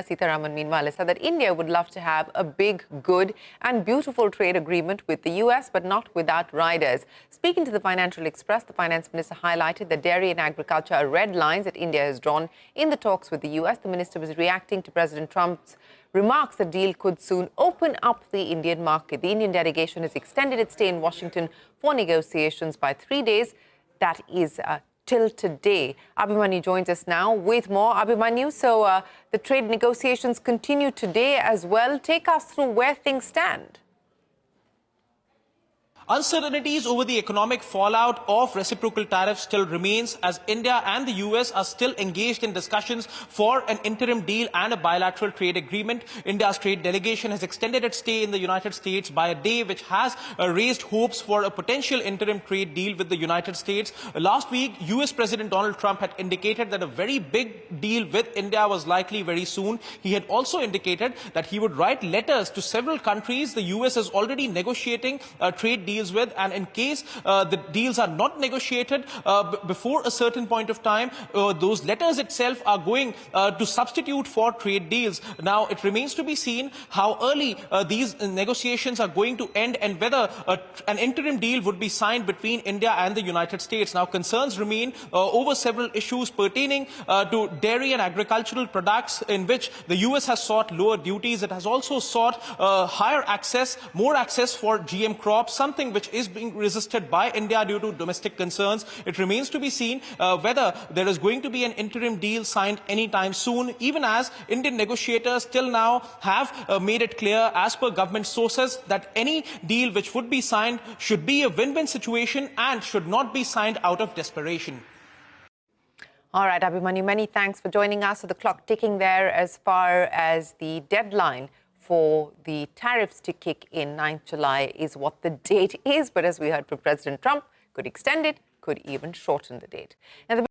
Sitharaman, meanwhile, has said that India would love to have a big, good and beautiful trade agreement with the US, but not without riders. Speaking to the Financial Express, the finance minister highlighted that dairy and agriculture are red lines that India has drawn in the talks with the US. The minister was reacting to President Trump's remarks that deal could soon open up the Indian market. The Indian delegation has extended its stay in Washington for negotiations by 3 days. That is till today. Abhimanyu joins us now with more. Abhimanyu, so the trade negotiations continue today as well. Take us through where things stand. Uncertainties over the economic fallout of reciprocal tariffs still remains, as India and the US are still engaged in discussions for an interim deal and a bilateral trade agreement. India's trade delegation has extended its stay in the United States by a day, which has raised hopes for a potential interim trade deal with the United States. Last week, US President Donald Trump had indicated that a very big deal with India was likely very soon. He had also indicated that he would write letters to several countries the US is already negotiating trade deals with, and in case the deals are not negotiated before a certain point of time, those letters itself are going to substitute for trade deals. Now, it remains to be seen how early these negotiations are going to end and whether an interim deal would be signed between India and the United States. Now, concerns remain over several issues pertaining to dairy and agricultural products, in which the US has sought lower duties. It has also sought higher access, more access for GM crops, something which is being resisted by India due to domestic concerns. It remains to be seen whether there is going to be an interim deal signed anytime soon, even as Indian negotiators till now have made it clear, as per government sources, that any deal which would be signed should be a win-win situation and should not be signed out of desperation. All right, Abhimanyu, many thanks for joining us. So the clock ticking there as far as the deadline for the tariffs to kick in 9th July is what the date is. But as we heard from President Trump, could extend it, could even shorten the date. Now,